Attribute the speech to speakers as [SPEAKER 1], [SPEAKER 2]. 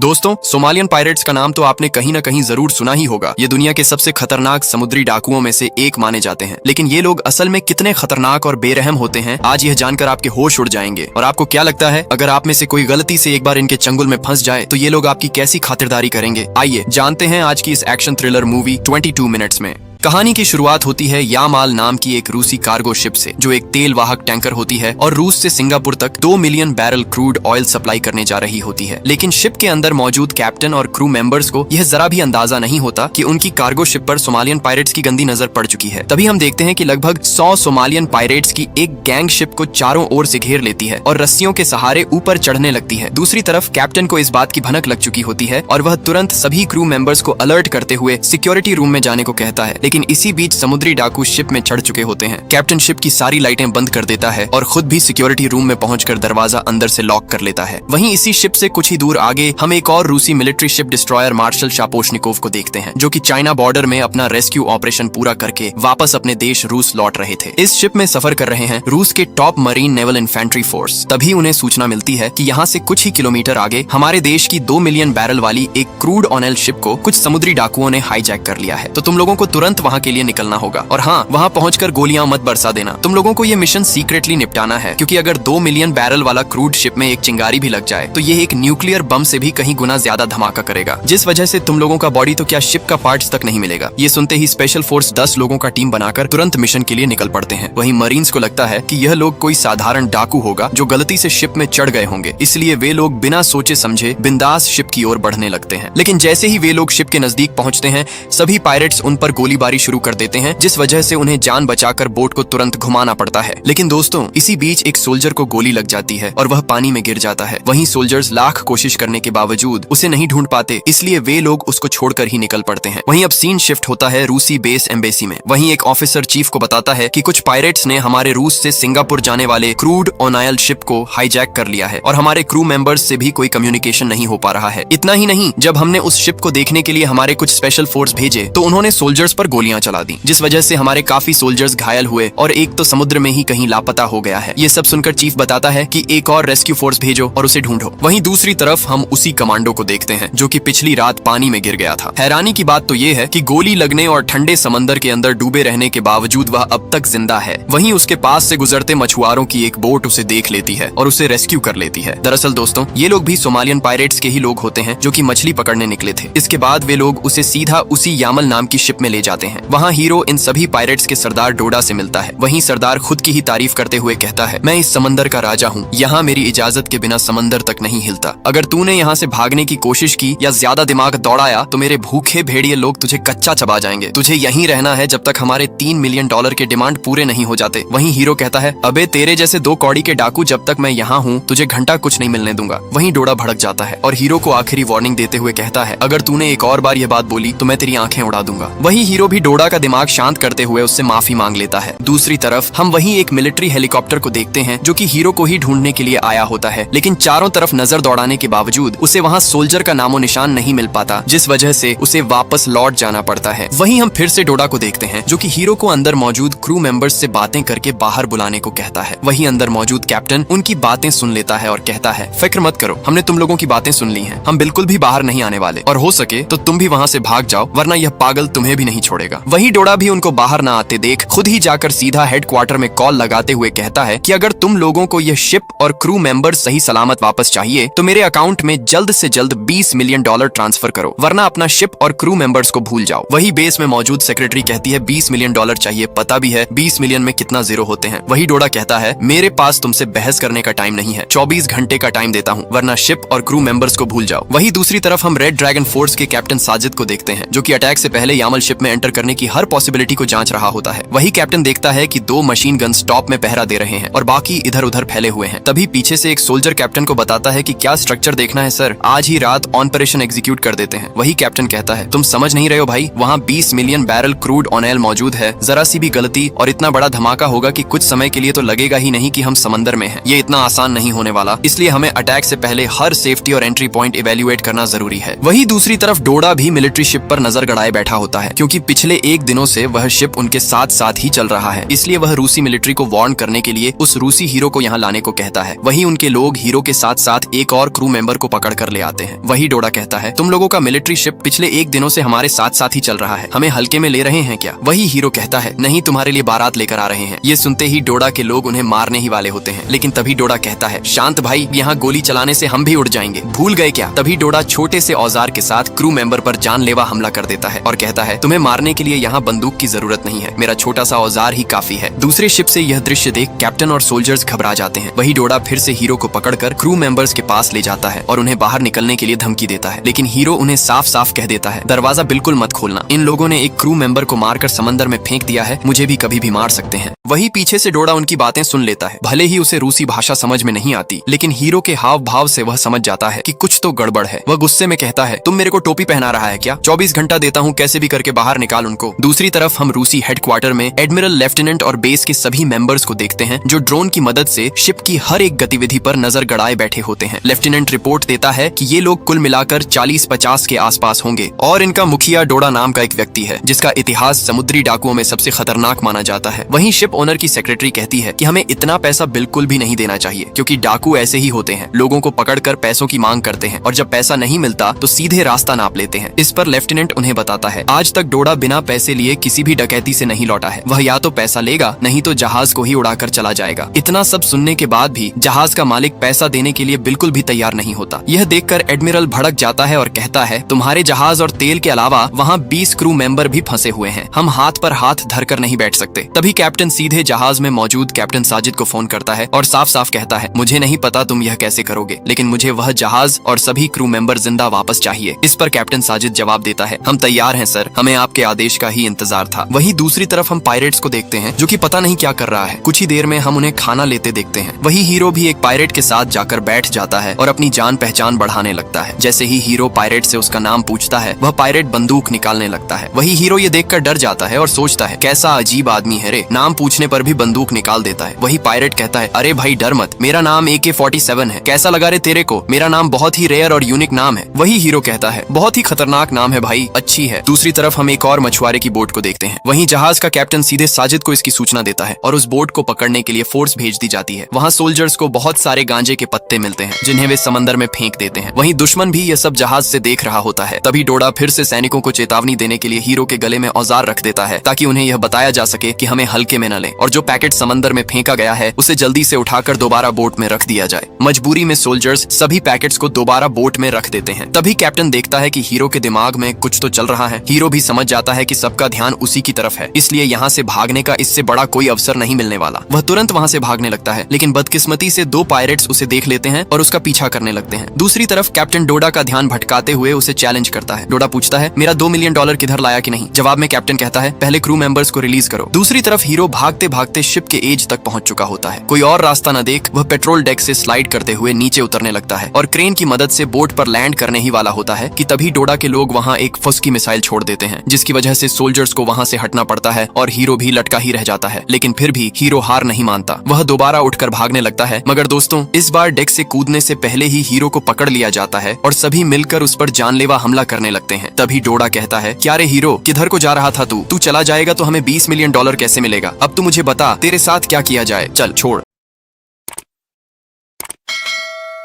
[SPEAKER 1] दोस्तों, Somalian pirates का नाम तो आपने कहीं ना कहीं जरूर सुना ही होगा। ये दुनिया के सबसे खतरनाक समुद्री डाकुओं में से एक माने जाते हैं। लेकिन ये लोग असल में कितने खतरनाक और बेरहम होते हैं, आज यह जानकर आपके होश उड़ जाएंगे। और आपको क्या लगता है, अगर आप में से कोई गलती से एक बार इनके चंगुल में फंस जाए तो ये लोग आपकी कैसी खातिरदारी करेंगे? आइए जानते हैं आज की इस एक्शन थ्रिलर मूवी 22 मिनट्स में। कहानी की शुरुआत होती है यामाल नाम की एक रूसी कार्गो शिप से, जो एक तेल वाहक टैंकर होती है और रूस से सिंगापुर तक 2 million barrel crude oil supply करने जा रही होती है। लेकिन शिप के अंदर मौजूद कैप्टन और क्रू मेंबर्स को यह जरा भी अंदाजा नहीं होता कि उनकी कार्गो शिप पर सोमालियन पायरेट्स की गंदी नजर पड़ चुकी है। तभी हम देखते हैं कि लगभग 100 सोमालियन पायरेट्स की एक गैंग शिप को चारों ओर से घेर लेती है और रस्सियों के सहारे ऊपर चढ़ने लगती है। दूसरी तरफ कैप्टन को इस बात की भनक लग चुकी होती है और वह तुरंत सभी क्रू मेंबर्स को अलर्ट करते हुए सिक्योरिटी रूम में जाने को कहता है। लेकिन इसी बीच समुद्री डाकू शिप में चढ़ चुके होते हैं। कैप्टन शिप की सारी लाइटें बंद कर देता है और खुद भी सिक्योरिटी रूम में पहुंचकर दरवाजा अंदर से लॉक कर लेता है। वहीं इसी शिप से कुछ ही दूर आगे हम एक और रूसी military ship destroyer Marshal Shaposhnikov को देखते हैं, जो कि चाइना बॉर्डर में अपना रेस्क्यू ऑपरेशन पूरा करके वापस अपने देश रूस लौट रहे थे। इस शिप में सफर कर रहे हैं रूस के top marine naval infantry force. तभी उन्हें सूचना मिलती है कि यहाँ से कुछ ही किलोमीटर आगे हमारे देश की 2 मिलियन बैरल वाली एक क्रूड ऑयल शिप को कुछ समुद्री डाकुओं ने हाईजैक कर लिया है। तो तुम लोगों को तुरंत वहाँ के लिए निकलना होगा और हाँ, वहाँ पहुंचकर गोलियां मत बरसा देना। तुम लोगों को ये मिशन सीक्रेटली निपटाना है, क्योंकि अगर 2 मिलियन बैरल वाला क्रूड शिप में एक चिंगारी भी लग जाए तो ये एक न्यूक्लियर बम से भी कहीं गुना ज्यादा धमाका करेगा, जिस वजह से तुम लोगों का बॉडी तो क्या शिप का पार्ट्स तक नहीं मिलेगा। ये सुनते ही स्पेशल फोर्स 10 लोगों का टीम बनाकर तुरंत मिशन के लिए निकल पड़ते हैं। वहीं मरीन्स को लगता है कि यह लोग कोई साधारण डाकू होगा जो गलती से शिप में चढ़ गए होंगे, इसलिए वे लोग बिना सोचे समझे बिंदास शिप की ओर बढ़ने लगते हैं। लेकिन जैसे ही वे लोग शिप के नजदीक पहुंचते हैं, सभी पायरेट्स उन पर गोलीबारी शुरू कर देते हैं, जिस वजह से उन्हें जान बचाकर बोट को तुरंत घुमाना पड़ता है। लेकिन दोस्तों, इसी बीच एक सोल्जर को गोली लग जाती है और वह पानी में गिर जाता है। वहीं सोल्जर्स लाख कोशिश करने के बावजूद उसे नहीं ढूंढ पाते, इसलिए वे लोग उसको छोड़कर ही निकल पड़ते हैं। वहीं अब सीन शिफ्ट होता है रूसी बेस एम्बेसी में। वहीं एक ऑफिसर चीफ को बताता है कि कुछ पायरेट्स ने हमारे रूस से सिंगापुर जाने वाले क्रूड ऑयल शिप को हाईजैक कर लिया है और हमारे क्रू मेंबर्स से भी कोई कम्युनिकेशन नहीं हो पा रहा है। इतना ही नहीं, जब हमने उस शिप को देखने के लिए हमारे कुछ स्पेशल फोर्स भेजे तो उन्होंने सोल्जर्स पर गोलियां चला दी, जिस वजह से हमारे काफी सोल्जर्स घायल हुए और एक तो समुद्र में ही कहीं लापता हो गया है। ये सब सुनकर चीफ बताता है कि एक और रेस्क्यू फोर्स भेजो और उसे ढूंढो। वहीं दूसरी तरफ हम उसी कमांडो को देखते हैं जो कि पिछली रात पानी में गिर गया था। हैरानी की बात तो ये है कि गोली लगने और ठंडे समंदर के अंदर डूबे रहने के बावजूद वह अब तक जिंदा है। वहीं उसके पास से गुजरते मछुआरों की एक बोट उसे देख लेती है और उसे रेस्क्यू कर लेती है। दरअसल दोस्तों, ये लोग भी सोमालियन पायरेट्स के ही लोग होते हैं जो कि मछली पकड़ने निकले थे। इसके बाद वे लोग उसे सीधा उसी यामल नाम की शिप में ले जाते हैं। वहाँ हीरो इन सभी पायरेट्स के सरदार डोडा से मिलता है। वहीं सरदार खुद की ही तारीफ करते हुए कहता है, मैं इस समंदर का राजा हूँ, यहाँ मेरी इजाजत के बिना समंदर तक नहीं हिलता। अगर तूने यहाँ से भागने की कोशिश की या ज्यादा दिमाग दौड़ाया तो मेरे भूखे भेड़िए लोग तुझे कच्चा चबा जाएंगे। तुझे यहीं रहना है जब तक हमारे 3 मिलियन डॉलर के डिमांड पूरे नहीं हो जाते। वहीं हीरो कहता है, अबे तेरे जैसे 2 कौड़ी के डाकू जब तक मैं यहाँ हूँ तुझे घंटा कुछ नहीं मिलने दूंगा। वहीं डोडा भड़क जाता है और हीरो को आखिरी वार्निंग देते हुए कहता है, अगर तूने एक और बार ये बात बोली तो मैं तेरी आंखें उड़ा दूंगा। वहीं हीरो भी डोडा का दिमाग शांत करते हुए उससे माफी मांग लेता है। दूसरी तरफ हम वहीं एक मिलिट्री हेलीकॉप्टर को देखते हैं जो कि हीरो को ही ढूंढने के लिए आया होता है। लेकिन चारों तरफ नजर दौड़ाने के बावजूद उसे वहाँ सोल्जर का नामो निशान नहीं मिल पाता, जिस वजह से उसे वापस लौट जाना पड़ता है। वहीं हम फिर से डोडा को देखते हैं जो कि हीरो को अंदर मौजूद क्रू मेंबर्स से बातें करके बाहर बुलाने को कहता है। वहीं अंदर मौजूद कैप्टन उनकी बातें सुन लेता है और कहता है, फिक्र मत करो, हमने तुम लोगों की बातें सुन ली हैं। हम बिल्कुल भी बाहर नहीं आने वाले और हो सके तो तुम भी वहाँ से भाग जाओ, वरना यह पागल तुम्हें भी नहीं छोड़ेगा। वहीं डोडा भी उनको बाहर न आते देख खुद ही जाकर सीधा हेडक्वार्टर में कॉल लगाते हुए कहता है कि अगर तुम लोगों को यह शिप और क्रू मेंबर सही सलामत वापस चाहिए तो मेरे अकाउंट में जल्द से जल्द 20 मिलियन डॉलर ट्रांसफर करो, वरना अपना शिप और क्रू मेंबर्स को भूल जाओ। वही बेस में मौजूद सेक्रेटरी कहती है, 20 मिलियन डॉलर चाहिए, पता भी है 20 मिलियन में कितना जीरो होते हैं। वही डोडा कहता है, मेरे पास तुमसे बहस करने का टाइम नहीं है, 24 घंटे का टाइम देता हूँ, वरना शिप और क्रू मेंबर्स को भूल जाओ। वही दूसरी तरफ हम रेड ड्रैगन फोर्स के कैप्टन साजिद को देखते हैं जो कि अटैक से पहले यामल शिप में एंटर करने की हर पॉसिबिलिटी को जांच रहा होता है। वही कैप्टन देखता है कि 2 मशीन गन टॉप में पहरा दे रहे हैं और बाकी इधर उधर फैले हुए हैं। तभी पीछे से एक सोल्जर कैप्टन को बताता है कि क्या स्ट्रक्चर देखना है सर, आज ही रात ऑपरेशन एग्जीक्यूट कर देते हैं। वही कैप्टन कहता है, तुम समझ नहीं रहे हो भाई, वहाँ 20 मिलियन बैरल क्रूड ऑयल मौजूद है, जरा सी भी गलती और इतना बड़ा धमाका होगा कि कुछ समय के लिए तो लगेगा ही नहीं कि हम समंदर में हैं। ये इतना आसान नहीं होने वाला, इसलिए हमें अटैक से पहले हर सेफ्टी और एंट्री पॉइंट इवेल्युएट करना जरूरी है। वही दूसरी तरफ डोडा भी मिलिट्री शिप पर नजर गड़ाए बैठा होता है, क्योंकि पिछले 1 दिनों से वह शिप उनके साथ साथ ही चल रहा है, इसलिए वह रूसी मिलिट्री को वार्न करने के लिए उस रूसी हीरो को यहाँ लाने को कहता है। वही उनके लोग हीरो के साथ साथ एक और क्रू मेंबर को पकड़ कर ले आते हैं। वही डोडा कहता है, तुम लोगों का मिलिट्री शिप पिछले 1 दिनों से हमारे साथ साथ ही चल रहा है, हमें हल्के में ले रहे हैं क्या? वही हीरो कहता है, नहीं, तुम्हारे लिए बारात लेकर आ रहे हैं। ये सुनते ही डोडा के लोग उन्हें मारने ही वाले होते हैं, लेकिन तभी डोडा कहता है, शांत भाई, यहाँ गोली चलाने से हम भी उड़ जाएंगे, भूल गए क्या? तभी डोडा छोटे से औजार के साथ क्रू मेंबर पर जानलेवा हमला कर देता है और कहता है, तुम्हें मारने के लिए यहाँ बंदूक की जरूरत नहीं है, मेरा छोटा सा औजार ही काफी है। दूसरे शिप से यह दृश्य देख कैप्टन और सोल्जर्स घबरा जाते हैं। वही डोडा फिर से हीरो को पकड़कर क्रू मेंबर्स के पास ले जाता है और उन्हें बाहर निकलने के लिए धमकी देता है, लेकिन हीरो उन्हें साफ साफ कह देता है, दरवाजा बिल्कुल मत खोलना, इन लोगों ने एक क्रू मेंबर को मारकर समंदर में फेंक दिया है, मुझे भी कभी भी मार सकते हैं। वही पीछे से डोडा उनकी बातें सुन लेता है। भले ही उसे रूसी भाषा समझ में नहीं आती, लेकिन हीरो के हाव भाव से वह समझ जाता है कि कुछ तो गड़बड़ है। वह गुस्से में कहता है, तुम मेरे को टोपी पहना रहा है क्या? 24 घंटा देता हूँ, कैसे भी करके बाहर निकाल उनको। दूसरी तरफ हम रूसी हेडक्वार्टर में एडमिरल, लेफ्टिनेंट और बेस के सभी मेंबर्स को देखते हैं, जो ड्रोन की मदद से शिप की हर एक गतिविधि पर नजर गड़ाए बैठे होते हैं। लेफ्टिनेंट रिपोर्ट देता है कि ये लोग कुल मिलाकर 40-50 के आसपास होंगे और इनका मुखिया डोडा नाम का एक व्यक्ति है, जिसका इतिहास समुद्री डाकुओं में सबसे खतरनाक माना जाता है। वहीं शिप ओनर की सेक्रेटरी कहती है कि हमें इतना पैसा बिल्कुल भी नहीं देना चाहिए, क्योंकि डाकू ऐसे ही होते हैं, लोगों को पकड़कर पैसों की मांग करते हैं और जब पैसा नहीं मिलता तो सीधे रास्ता नाप लेते हैं। इस पर लेफ्टिनेंट उन्हें बताता है, आज तक डोडा बिना पैसे लिए किसी भी डकैती से नहीं लौटा है, वह या तो पैसा लेगा, नहीं तो जहाज को ही उड़ाकर चला जाएगा। इतना सब सुनने के बाद भी जहाज का मालिक पैसा देने के लिए बिल्कुल भी तैयार नहीं होता। यह देखकर एडमिरल भड़क जाता है और कहता है, तुम्हारे जहाज और तेल के अलावा वहाँ 20 क्रू मेंबर भी फंसे हुए हैं, हम हाथ पर हाथ धरकर नहीं बैठ सकते। तभी कैप्टन सीधे जहाज में मौजूद कैप्टन साजिद को फोन करता है और साफ साफ कहता है, मुझे नहीं पता तुम यह कैसे करोगे, लेकिन मुझे वह जहाज और सभी क्रू मेंबर जिंदा वापस चाहिए। इस पर कैप्टन साजिद जवाब देता है, हम तैयार हैं सर, हमें आपके आदेश का ही इंतजार था। वही दूसरी तरफ हम पायरेट्स को देखते हैं, जो कि पता नहीं क्या कर रहा है। कुछ ही देर में हम उन्हें खाना लेते देखते हैं। वही हीरो भी एक पायरेट के साथ जाकर बैठ जाता है और अपनी जान पहचान बढ़ाने लगता है। जैसे ही हीरो पायरेट से उसका नाम पूछता है, वह पायरेट बंदूक निकालने लगता है। वही हीरो ये देखकर डर जाता है और सोचता है, कैसा अजीब आदमी है रे, नाम पूछने पर भी बंदूक निकाल देता है। वही पायरेट कहता है, अरे भाई डर मत, मेरा नाम AK-47 है, कैसा लगा रे तेरे को, मेरा नाम बहुत ही रेयर और यूनिक नाम है। वही हीरो कहता है, बहुत ही खतरनाक नाम है भाई, अच्छी है। दूसरी तरफ हम एक और मछुआरे की बोट को देखते हैं। वहीं जहाज का कैप्टन सीधे साजिद को इसकी सूचना देता है और उस बोट को पकड़ने के लिए फोर्स भेज दी जाती है। वहाँ सोल्जर्स को बहुत सारे गांजे के पत्ते मिलते हैं, जिन्हें वे समंदर में फेंक देते हैं। वहीं दुश्मन भी यह सब जहाज से देख रहा होता है। तभी डोडा फिर से सैनिकों को चेतावनी देने के लिए हीरो के गले में औजार रख देता है, ताकि उन्हें यह बताया जा सके कि हमें हल्के में न लें और जो पैकेट समंदर में फेंका गया है उसे जल्दी से उठाकर दोबारा बोट में रख दिया जाए। मजबूरी में सोल्जर्स सभी पैकेट्स को दोबारा बोट में रख देते हैं। तभी कैप्टन देखता है कि हीरो के दिमाग में कुछ तो चल रहा है। हीरो भी समझ जाता है कि सबका ध्यान उसी की तरफ है, इसलिए यहाँ से भागने का इससे बड़ा कोई अवसर नहीं मिलने वाला। वह तुरंत वहाँ से भागने लगता है, लेकिन बदकिस्मती से 2 पायरेट्स उसे देख लेते हैं और उसका पीछा करने लगते हैं। दूसरी तरफ कैप्टन डोडा का ध्यान भटकाते हुए उसे चैलेंज करता है। डोडा पूछता है, मेरा $2 मिलियन किधर लाया कि नहीं? जवाब में कैप्टन कहता है, पहले क्रू मेंबर्स को रिलीज करो। दूसरी तरफ हीरो भागते भागते शिप के एज तक पहुंच चुका होता है। कोई और रास्ता न देख वह पेट्रोल डेक से स्लाइड करते हुए नीचे उतरने लगता है और क्रेन की मदद से बोट पर लैंड करने ही वाला होता है कि तभी डोडा के लोग वहाँ एक फुस्की मिसाइल छोड़ देते हैं, जिसकी वजह से सोल्जर्स को वहाँ से हटना पड़ता है और हीरो भी लटका ही रह जाता है। लेकिन फिर भी हीरो हार नहीं मानता, वह दोबारा उठकर भागने लगता है। मगर दोस्तों, इस बार डेक से कूदने से पहले ही हीरो को पकड़ लिया जाता है और सभी मिलकर उस पर जानलेवा हमला करने लगते हैं। तभी डोडा कहता है, क्या रे हीरो, किधर को जा रहा था तू? तू चला जाएगा तो हमें $20 मिलियन कैसे मिलेगा? अब तू मुझे बता, तेरे साथ क्या किया जाए? चल छोड़,